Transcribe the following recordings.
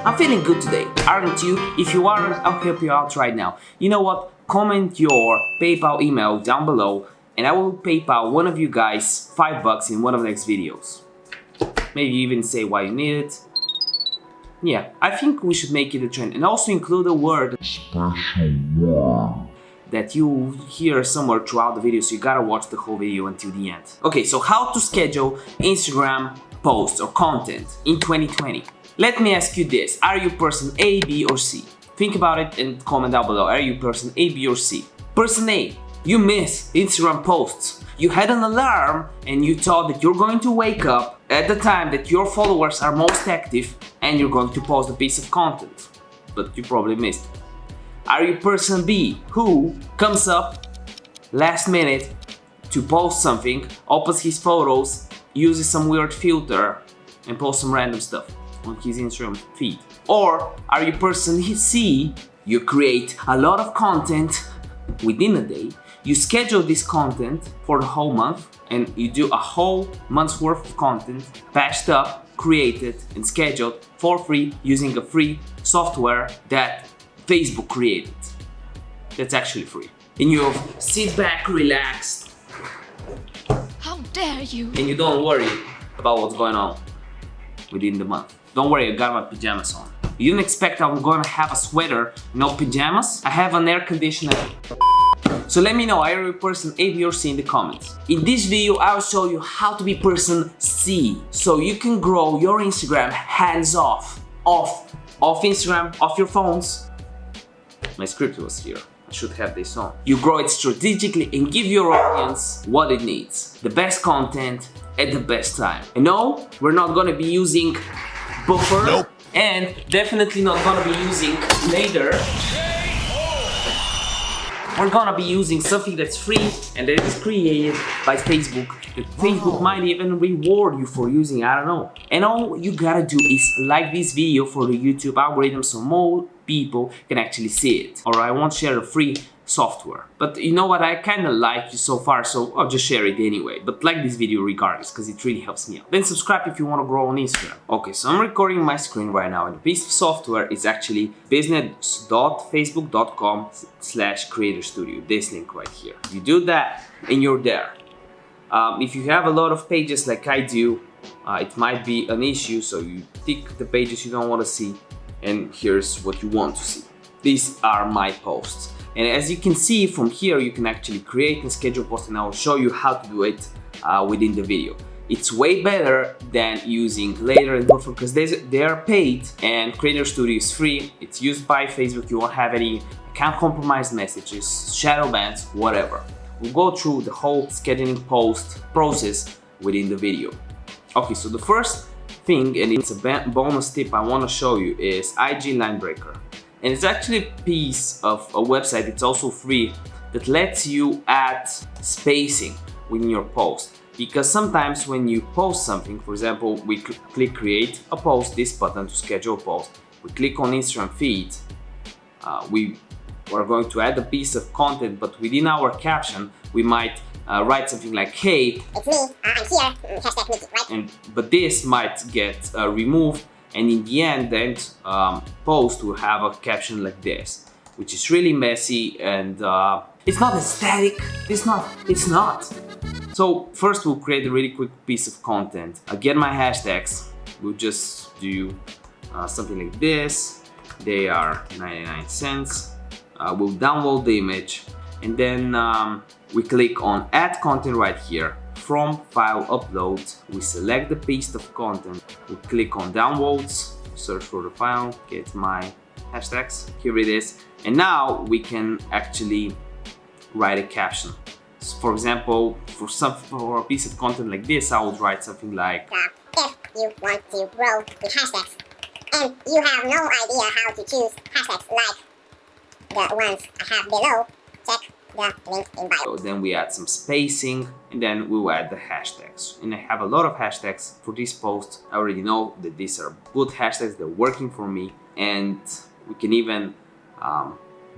I'm feeling good today, aren't you? If you aren't, I'll help you out right now. You know what? Comment your PayPal email down below and I will PayPal one of you guys $5 in one of the next videos. Maybe even say why you need it. Yeah, I think we should make it a trend and also include a word special word that you hear somewhere throughout the video, so you gotta watch the whole video until the end. Okay, so how to schedule Instagram posts or content in 2020. Let me ask you this, are you person A, B or C? Think about it and comment down below, are you person A, B or C? Person A, you miss Instagram posts. You had an alarm and you thought that you're going to wake up at the time that your followers are most active and you're going to post a piece of content, but you probably missed it. Are you person B, who comes up last minute to post something, opens his photos, uses some weird filter and posts some random stuff on his Instagram feed? Or are you person C, you create a lot of content within a day, you schedule this content for the whole month and you do a whole month's worth of content, patched up, created and scheduled for free using a free software that Facebook created. That's actually free. And you sit back, relaxed. How dare you? And you don't worry about what's going on within the month. Don't worry, I got my pajamas on. You didn't expect I'm gonna have a sweater, no pajamas? I have an air conditioner. So let me know, are you person A, B or C in the comments. In this video, I'll show you how to be person C, so you can grow your Instagram hands off Instagram, off your phones. My script was here, I should have this on. You grow it strategically and give your audience what it needs. The best content at the best time. And no, we're not gonna be using buffer. Nope. And definitely not gonna be using later. We're gonna be using something that's free and that is created by Facebook. That Facebook might even reward you for using, I don't know. And all you gotta do is like this video for the YouTube algorithm so more people can actually see it. Or I won't share a free software. But you know what, I kinda like you so far, so I'll just share it anyway. But like this video regardless, because it really helps me out. Then subscribe if you wanna grow on Instagram. Okay, so I'm recording my screen right now and the piece of software is actually business.facebook.com/creator studio. This link right here. You do that and you're there. If you have a lot of pages like I do, it might be an issue, so you tick the pages you don't want to see and here's what you want to see. These are my posts. And as you can see from here, you can actually create and schedule posts and I will show you how to do it within the video. It's way better than using Later and Buffer because they are paid and Creator Studio is free. It's used by Facebook, you won't have any account compromised messages, shadow bans, whatever. We'll go through the whole scheduling post process within the video. Okay, so the first thing, and it's a bonus tip I want to show you, is IG Line Breaker. And it's actually a piece of a website, it's also free, that lets you add spacing within your post. Because sometimes when you post something, for example, we click create a post, this button to schedule a post, we click on Instagram feed, we are going to add a piece of content, but within our caption, we might write something like, hey, it's me, I'm here, hashtag Nikki, right? But this might get removed, and in the end, the post will have a caption like this, which is really messy and it's not aesthetic. It's not. So first we'll create a really quick piece of content. Get my hashtags. We'll just do something like this. They are 99 cents. We'll download the image and then we click on add content right here. From file upload, we select the piece of content, we click on downloads, search for the file, get my hashtags, here it is, and now we can actually write a caption. So for example, for a piece of content like this, I would write something like, if you want to grow the hashtags and you have no idea how to choose hashtags like the ones I have below, check the link in bio. Then we add some spacing and then we'll add the hashtags. And I have a lot of hashtags for this post. I already know that these are good hashtags, they're working for me, and we can even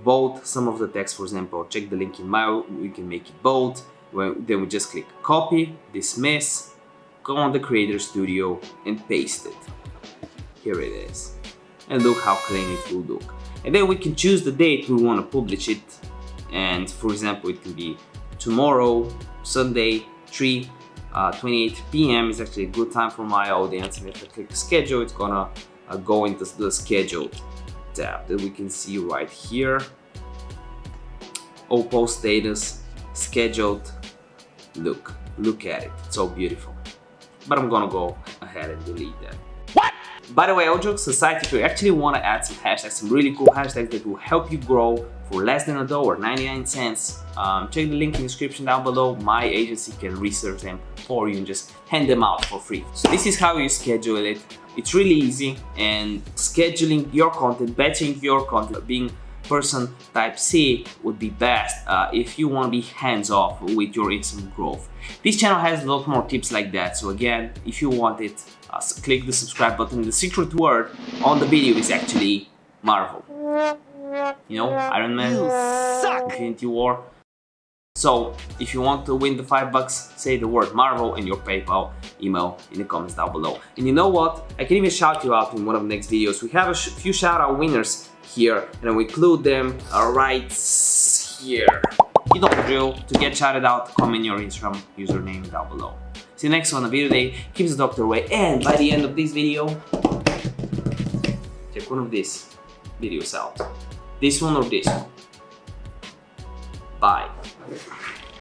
bold some of the text. For example, check the link in bio, we can make it bold. Then we just click copy, dismiss, go on the Creator Studio and paste it. Here it is. And look how clean it will look. And then we can choose the date we want to publish it. And for example, it can be tomorrow, Sunday, 3:28 p.m. is actually a good time for my audience. And if I click schedule, it's gonna go into the scheduled tab that we can see right here. All post status, scheduled. Look at it, it's so beautiful. But I'm gonna go ahead and delete that. By the way, all jokes aside, if you actually want to add some hashtags, some really cool hashtags that will help you grow for less than $1, 99 cents, check the link in the description down below. My agency can research them for you and just hand them out for free. So this is how you schedule it. It's really easy, and scheduling your content, batching your content, being person type C would be best if you want to be hands-off with your instant growth. This channel has a lot more tips like that, so again, if you want it, click the subscribe button. The secret word on the video is actually Marvel. You know, Iron Man, you suck. Infinity War. So if you want to win the $5, say the word Marvel and your PayPal email in the comments down below. And you know what? I can even shout you out in one of the next videos. We have a few shoutout winners here, and I will include them right here. You know the drill. To get shouted out, comment your Instagram username down below. See you next one on video day. Keep the doctor away, and by the end of this video, check one of these videos out. This one or this one. Bye.